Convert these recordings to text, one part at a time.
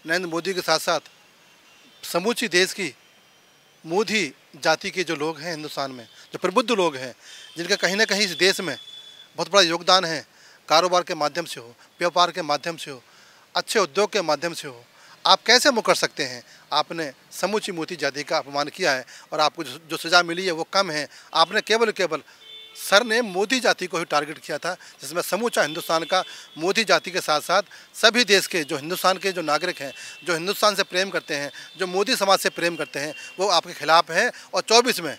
नरेंद्र मोदी के साथ साथ समूची देश की मोदी जाति के जो लोग हैं हिंदुस्तान में, जो प्रबुद्ध लोग हैं, जिनका कहीं ना कहीं इस देश में बहुत बड़ा योगदान है, कारोबार के माध्यम से हो, व्यापार के माध्यम से हो, अच्छे उद्योग के माध्यम से हो, आप कैसे मुकर सकते हैं? आपने समूची मोदी जाति का अपमान किया है और आपको जो सज़ा मिली है वो कम है। आपने केवल सर ने मोदी जाति को ही टारगेट किया था, जिसमें समूचा हिंदुस्तान का मोदी जाति के साथ साथ सभी देश के जो हिंदुस्तान के जो नागरिक हैं, जो हिंदुस्तान से प्रेम करते हैं, जो मोदी समाज से प्रेम करते हैं, वो आपके खिलाफ हैं। और 24 में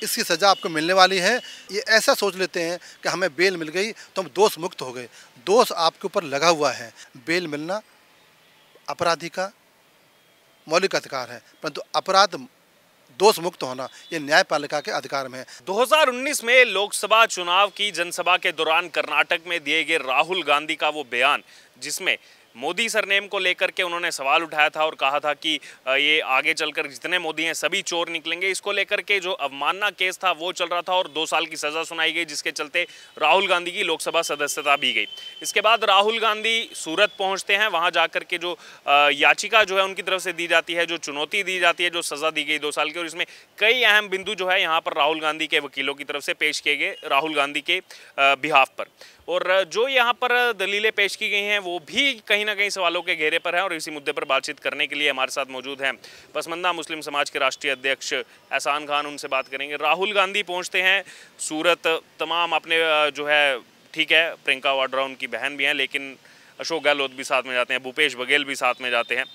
इसकी सज़ा आपको मिलने वाली है। ये ऐसा सोच लेते हैं कि हमें बेल मिल गई तो हम दोष मुक्त हो गए। दोष आपके ऊपर लगा हुआ है। बेल मिलना अपराधी का मौलिक अधिकार है, परंतु अपराध दोष मुक्त होना ये न्यायपालिका के अधिकार में है। 2019 में लोकसभा चुनाव की जनसभा के दौरान कर्नाटक में दिए गए राहुल गांधी का वो बयान, जिसमें मोदी सरनेम को लेकर के उन्होंने सवाल उठाया था और कहा था कि ये आगे चलकर जितने मोदी हैं सभी चोर निकलेंगे। इसको लेकर के जो अवमानना केस था वो चल रहा था और 2 साल की सज़ा सुनाई गई, जिसके चलते राहुल गांधी की लोकसभा सदस्यता भी गई। इसके बाद राहुल गांधी सूरत पहुंचते हैं। वहां जाकर के जो याचिका जो है उनकी तरफ से दी जाती है, जो चुनौती दी जाती है, जो सज़ा दी गई 2 साल की, और इसमें कई अहम बिंदु जो है यहाँ पर राहुल गांधी के वकीलों की तरफ से पेश किए गए राहुल गांधी के बिहाफ पर। और जो यहाँ पर दलीलें पेश की गई हैं वो भी कहीं ना कहीं सवालों के घेरे पर हैं। और इसी मुद्दे पर बातचीत करने के लिए हमारे साथ मौजूद हैं पसमंदा मुस्लिम समाज के राष्ट्रीय अध्यक्ष एहसान खान। उनसे बात करेंगे। राहुल गांधी पहुँचते हैं सूरत, तमाम अपने जो है, ठीक है, प्रियंका वाड्रा उनकी बहन भी हैं, लेकिन अशोक गहलोत भी साथ में जाते हैं, भूपेश बघेल भी साथ में जाते हैं।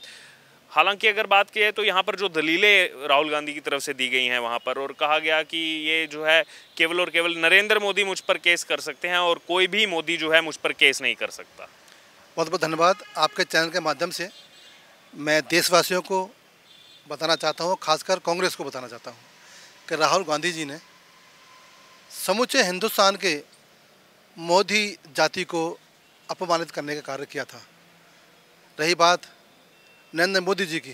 हालांकि अगर बात की है तो यहाँ पर जो दलीलें राहुल गांधी की तरफ से दी गई हैं वहाँ पर, और कहा गया कि ये जो है केवल और केवल नरेंद्र मोदी मुझ पर केस कर सकते हैं और कोई भी मोदी जो है मुझ पर केस नहीं कर सकता। बहुत बहुत धन्यवाद। आपके चैनल के माध्यम से मैं देशवासियों को बताना चाहता हूँ, खासकर कांग्रेस को बताना चाहता हूँ कि राहुल गांधी जी ने समूचे हिंदुस्तान के मोदी जाति को अपमानित करने का कार्य किया था। रही बात नरेंद्र मोदी जी की,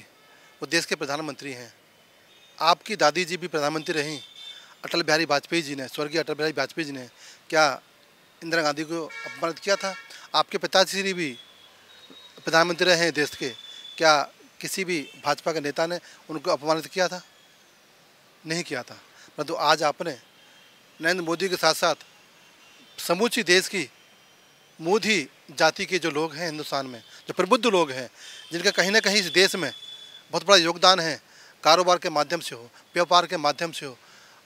वो देश के प्रधानमंत्री हैं। आपकी दादी जी भी प्रधानमंत्री रहीं, अटल बिहारी वाजपेयी जी ने, स्वर्गीय अटल बिहारी वाजपेयी जी ने क्या इंदिरा गांधी को अपमानित किया था? आपके पिताजी भी प्रधानमंत्री रहे हैं देश के, क्या किसी भी भाजपा के नेता ने उनको अपमानित किया था? नहीं किया था। परंतु आज आपने नरेंद्र मोदी के साथ साथ समूची देश की मोदी जाति के जो लोग हैं हिंदुस्तान में, जो प्रबुद्ध लोग हैं, जिनका कहीं ना कहीं इस देश में बहुत बड़ा योगदान है, कारोबार के माध्यम से हो, व्यापार के माध्यम से हो,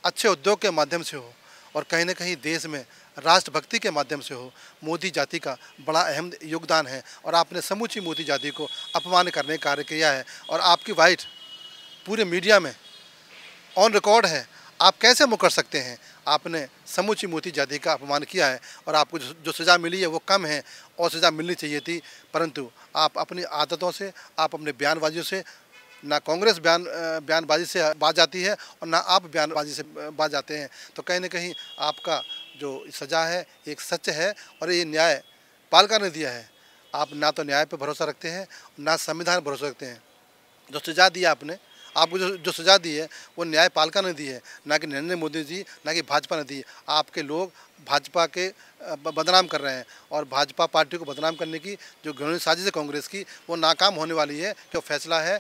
अच्छे उद्योग के माध्यम से हो, और कहीं ना कहीं देश में राष्ट्रभक्ति के माध्यम से हो, मोदी जाति का बड़ा अहम योगदान है। और आपने समूची मोदी जाति को अपमान करने का कार्य किया है और आपकी वाइट पूरे मीडिया में ऑन रिकॉर्ड है। आप कैसे मुकर सकते हैं? आपने समूची मोदी जाति का अपमान किया है और आपको जो सज़ा मिली है वो कम है और सज़ा मिलनी चाहिए थी। परंतु आप अपनी आदतों से, आप अपने बयानबाजियों से, ना कांग्रेस बयानबाजी से बाज जाती है और ना आप बयानबाजी से बाज जाते हैं। तो कहीं ना कहीं आपका जो सज़ा है एक सच है और ये न्याय पालिका ने दिया है। आप ना तो न्याय पर भरोसा रखते हैं, ना संविधान पर भरोसा रखते हैं। जो सज़ा दिया आपने, आपको जो सज़ा दी है वो न्यायपालिका ने दी है, ना कि नरेंद्र मोदी जी, ना कि भाजपा ने दी है। आपके लोग भाजपा के बदनाम कर रहे हैं और भाजपा पार्टी को बदनाम करने की जो घृणित साजिश है कांग्रेस की, वो नाकाम होने वाली है। जो फैसला है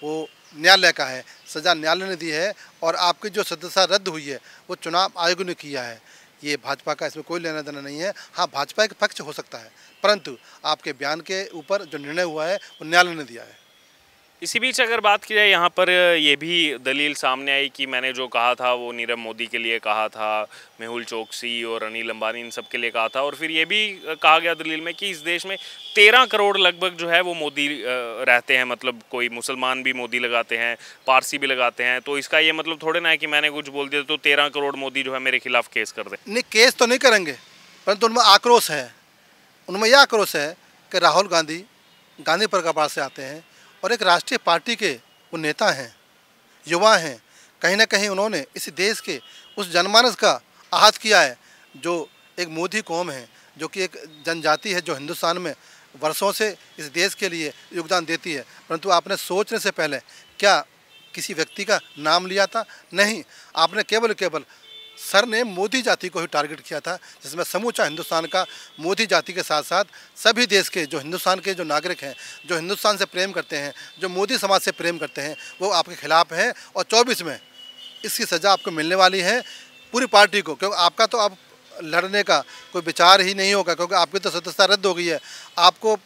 वो न्यायालय का है, सज़ा न्यायालय ने दी है और आपकी जो सदस्यता रद्द हुई है वो चुनाव आयोग ने किया है। ये भाजपा का इसमें कोई लेना देना नहीं है। हाँ, भाजपा एक पक्ष हो सकता है, परंतु आपके बयान के ऊपर जो निर्णय हुआ है वो न्यायालय ने दिया है। इसी बीच अगर बात की जाए, यहाँ पर ये भी दलील सामने आई कि मैंने जो कहा था वो नीरव मोदी के लिए कहा था, मेहुल चोकसी और अनिल अंबानी इन सब के लिए कहा था। और फिर ये भी कहा गया दलील में कि इस देश में 13 करोड़ लगभग जो है वो मोदी रहते हैं, मतलब कोई मुसलमान भी मोदी लगाते हैं, पारसी भी लगाते हैं। तो इसका ये मतलब थोड़े ना है कि मैंने कुछ बोल दिया तो 13 करोड़ मोदी जो है मेरे खिलाफ केस कर दें। नहीं, केस तो नहीं करेंगे, परंतु उनमें आक्रोश है। उनमें यह आक्रोश है कि राहुल गांधी गांधी परिवार से आते हैं और एक राष्ट्रीय पार्टी के वो नेता हैं, युवा हैं। कहीं ना कहीं उन्होंने इस देश के उस जनमानस का आहत किया है जो एक मोदी कौम है, जो कि एक जनजाति है जो हिंदुस्तान में वर्षों से इस देश के लिए योगदान देती है। परंतु आपने सोचने से पहले क्या किसी व्यक्ति का नाम लिया था? नहीं, आपने केवल सर ने मोदी जाति को ही टारगेट किया था, जिसमें समूचा हिंदुस्तान का मोदी जाति के साथ साथ सभी देश के जो हिंदुस्तान के जो नागरिक हैं, जो हिंदुस्तान से प्रेम करते हैं, जो मोदी समाज से प्रेम करते हैं, वो आपके खिलाफ हैं। और 24 में इसकी सज़ा आपको मिलने वाली है पूरी पार्टी को, क्योंकि आपका तो अब लड़ने का कोई विचार ही नहीं होगा, क्योंकि आपकी तो सदस्यता रद्द हो गई है। आपको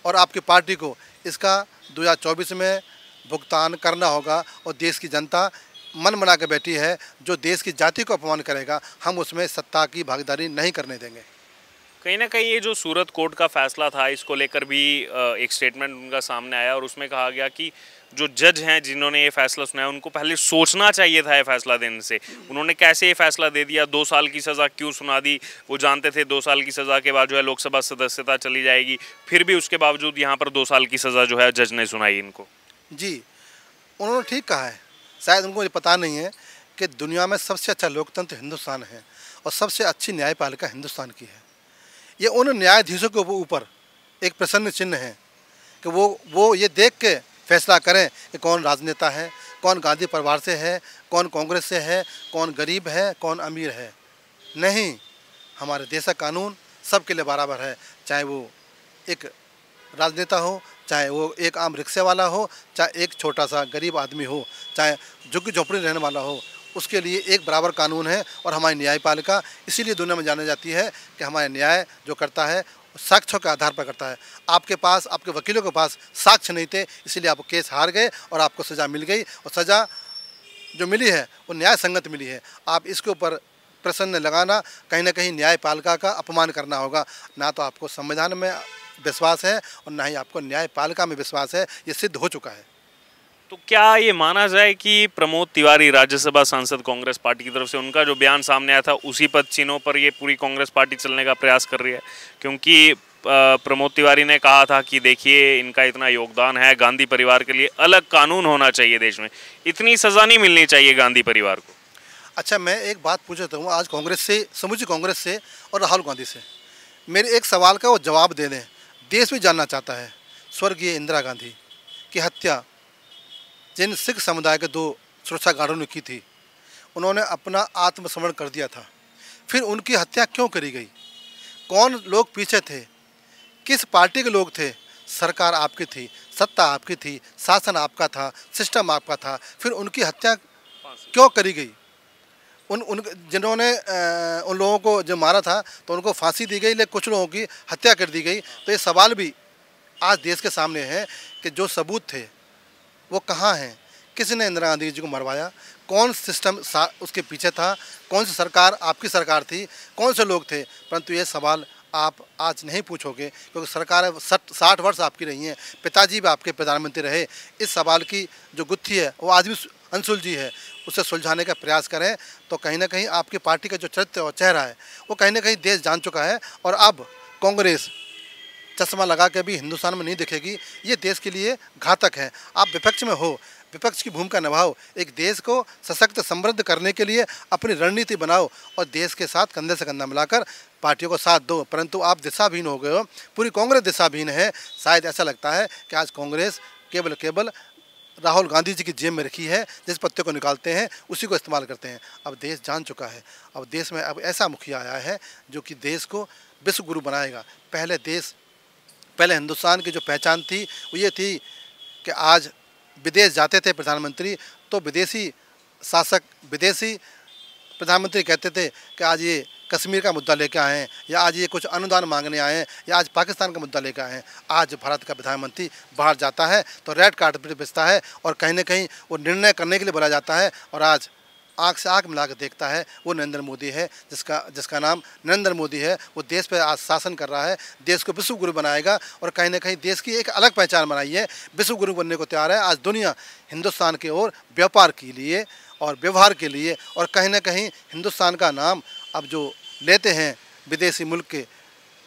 और आपकी पार्टी को इसका 2024 में भुगतान करना होगा। और देश की जनता मन बना के बैठी है, जो देश की जाति को अपमान करेगा हम उसमें सत्ता की भागीदारी नहीं करने देंगे। कहीं ना कहीं ये जो सूरत कोर्ट का फैसला था, इसको लेकर भी एक स्टेटमेंट उनका सामने आया और उसमें कहा गया कि जो जज हैं जिन्होंने ये फैसला सुनाया उनको पहले सोचना चाहिए था ये फैसला देने से। उन्होंने कैसे ये फैसला दे दिया, 2 साल की सज़ा क्यों सुना दी? वो जानते थे 2 साल की सज़ा के बाद जो है लोकसभा सदस्यता चली जाएगी, फिर भी उसके बावजूद यहाँ पर 2 साल की सज़ा जो है जज ने सुनाई इनको। जी, उन्होंने ठीक कहा है। शायद उनको ये पता नहीं है कि दुनिया में सबसे अच्छा लोकतंत्र हिंदुस्तान है और सबसे अच्छी न्यायपालिका हिंदुस्तान की है। ये उन न्यायाधीशों के ऊपर एक प्रसन्न चिन्ह है कि वो ये देख के फैसला करें कि कौन राजनेता है, कौन गांधी परिवार से है, कौन कांग्रेस से है, कौन गरीब है, कौन अमीर है। नहीं, हमारे देश का कानून सबके लिए बराबर है, चाहे वो एक राजनेता हो, चाहे वो एक आम रिक्शे वाला हो, चाहे एक छोटा सा गरीब आदमी हो, चाहे झुग्गी झोपड़ी रहने वाला हो, उसके लिए एक बराबर कानून है। और हमारी न्यायपालिका इसीलिए दुनिया में जानी जाती है कि हमारा न्याय जो करता है साक्ष्यों के आधार पर करता है। आपके पास, आपके वकीलों के पास साक्ष्य नहीं थे, इसीलिए आप केस हार गए और आपको सज़ा मिल गई। और सज़ा जो मिली है वो न्याय संगत मिली है। आप इसके ऊपर प्रश्न लगाना कहीं ना कहीं न्यायपालिका का अपमान करना होगा। ना तो आपको संविधान में विश्वास है और ना ही आपको न्यायपालिका में विश्वास है, ये सिद्ध हो चुका है। तो क्या ये माना जाए कि प्रमोद तिवारी राज्यसभा सांसद कांग्रेस पार्टी की तरफ से उनका जो बयान सामने आया था उसी पद चिन्हों पर ये पूरी कांग्रेस पार्टी चलने का प्रयास कर रही है? क्योंकि प्रमोद तिवारी ने कहा था कि देखिए इनका इतना योगदान है, गांधी परिवार के लिए अलग कानून होना चाहिए देश में, इतनी सज़ा नहीं मिलनी चाहिए गांधी परिवार को। अच्छा, मैं एक बात पूछता हूँ आज कांग्रेस से, समूची कांग्रेस से और राहुल गांधी से, मेरे एक सवाल का वो जवाब दे दें। देश भी जानना चाहता है, स्वर्गीय इंदिरा गांधी की हत्या जिन सिख समुदाय के 2 सुरक्षा गार्डों ने की थी, उन्होंने अपना आत्मसमर्पण कर दिया था, फिर उनकी हत्या क्यों करी गई? कौन लोग पीछे थे? किस पार्टी के लोग थे? सरकार आपकी थी, सत्ता आपकी थी, शासन आपका था, सिस्टम आपका था, फिर उनकी हत्या क्यों करी गई? जिन्होंने उन लोगों को जो मारा था तो उनको फांसी दी गई, लेकिन कुछ लोगों की हत्या कर दी गई। तो ये सवाल भी आज देश के सामने है कि जो सबूत थे वो कहाँ हैं? किसने इंदिरा गांधी जी को मरवाया? कौन सिस्टम उसके पीछे था? कौन सी सरकार आपकी सरकार थी? कौन से लोग थे? परंतु ये सवाल आप आज नहीं पूछोगे, क्योंकि सरकार 60 वर्ष आपकी रही हैं, पिताजी भी आपके प्रधानमंत्री रहे। इस सवाल की जो गुत्थी है वो आज भी अनसुलझी है, उसे सुलझाने का प्रयास करें तो कहीं ना कहीं आपकी पार्टी का जो चरित्र और चेहरा है वो कहीं ना कहीं देश जान चुका है। और अब कांग्रेस चश्मा लगा के भी हिंदुस्तान में नहीं दिखेगी, ये देश के लिए घातक है। आप विपक्ष में हो, विपक्ष की भूमिका निभाओ, एक देश को सशक्त समृद्ध करने के लिए अपनी रणनीति बनाओ और देश के साथ कंधे से कंधा मिलाकर पार्टियों को साथ दो। परंतु आप दिशाहीन हो गए हो, पूरी कांग्रेस दिशाहीन है। शायद ऐसा लगता है कि आज कांग्रेस केवल राहुल गांधी जी की जेब में रखी है, जिस पत्ते को निकालते हैं उसी को इस्तेमाल करते हैं। अब देश जान चुका है, अब देश में अब ऐसा मुखिया आया है जो कि देश को विश्व गुरु बनाएगा। पहले हिंदुस्तान की जो पहचान थी वो ये थी कि आज विदेश जाते थे प्रधानमंत्री तो विदेशी शासक, विदेशी प्रधानमंत्री कहते थे कि आज ये कश्मीर का मुद्दा लेकर आए हैं, या आज ये कुछ अनुदान मांगने आए हैं, या आज पाकिस्तान का मुद्दा लेकर आए हैं। आज भारत का प्रधानमंत्री बाहर जाता है तो रेड कार्पेट बेचता है और कहीं ना कहीं वो निर्णय करने के लिए बुलाया जाता है। और आज आँख से आँख मिला कर देखता है वो नरेंद्र मोदी है, जिसका नाम नरेंद्र मोदी है। वो देश पर आज शासन कर रहा है, देश को विश्व गुरु बनाएगा और कहीं ना कहीं देश की एक अलग पहचान बनाई है, विश्व गुरु बनने को तैयार है। आज दुनिया हिंदुस्तान की ओर व्यापार के लिए और व्यवहार के लिए, और कहीं ना कहीं हिंदुस्तान का नाम अब जो लेते हैं विदेशी मुल्क के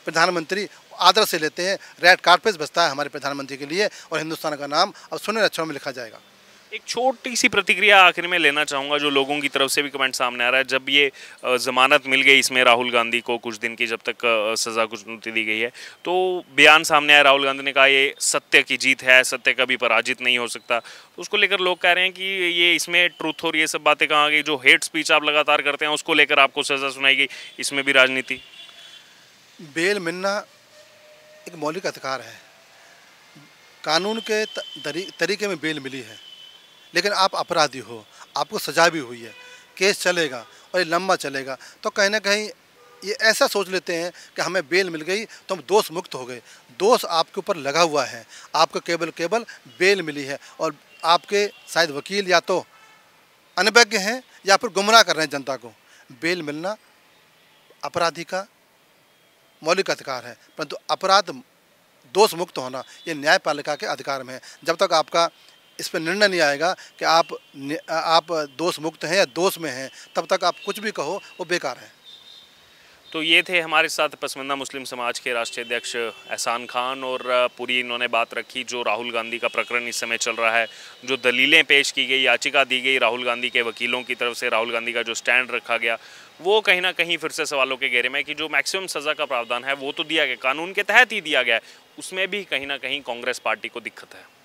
प्रधानमंत्री आदर से लेते हैं। रेड कार्पेट बचता है हमारे प्रधानमंत्री के लिए और हिंदुस्तान का नाम अब सुनहरे अक्षरों में लिखा जाएगा। एक छोटी सी प्रतिक्रिया आखिर में लेना चाहूँगा, जो लोगों की तरफ से भी कमेंट सामने आ रहा है। जब ये ज़मानत मिल गई इसमें राहुल गांधी को कुछ दिन की, जब तक सज़ा कुछ नहीं दी गई है, तो बयान सामने आया, राहुल गांधी ने कहा ये सत्य की जीत है, सत्य कभी पराजित नहीं हो सकता। तो उसको लेकर लोग कह रहे हैं कि ये इसमें ट्रूथ और ये सब बातें कहाँ गई, जो हेट स्पीच आप लगातार करते हैं उसको लेकर आपको सज़ा सुनाई गई, इसमें भी राजनीति। बेल मिलना एक मौलिक अधिकार है, कानून के तरीके में बेल मिली है। लेकिन आप अपराधी हो, आपको सज़ा भी हुई है, केस चलेगा और ये लंबा चलेगा, तो कहीं ना कहीं ये ऐसा सोच लेते हैं कि हमें बेल मिल गई तो हम दोष मुक्त हो गए। दोष आपके ऊपर लगा हुआ है, आपको केवल बेल मिली है और आपके शायद वकील या तो अनभिज्ञ हैं या फिर गुमराह कर रहे हैं जनता को। बेल मिलना अपराधी का मौलिक अधिकार है, परंतु अपराध दोष मुक्त होना ये न्यायपालिका के अधिकार में है। जब तक आपका इस पर निर्णय नहीं आएगा कि आप दोष मुक्त हैं या दोष में हैं, तब तक आप कुछ भी कहो वो बेकार है। तो ये थे हमारे साथ पसमानदा मुस्लिम समाज के राष्ट्रीय अध्यक्ष एहसान खान, और पूरी इन्होंने बात रखी जो राहुल गांधी का प्रकरण इस समय चल रहा है, जो दलीलें पेश की गई, याचिका दी गई राहुल गांधी के वकीलों की तरफ से, राहुल गांधी का जो स्टैंड रखा गया, वो कहीं ना कहीं फिर से सवालों के घेरे में कि जो मैक्सिमम सज़ा का प्रावधान है वो तो दिया गया, कानून के तहत ही दिया गया है, उसमें भी कहीं ना कहीं कांग्रेस पार्टी को दिक्कत है।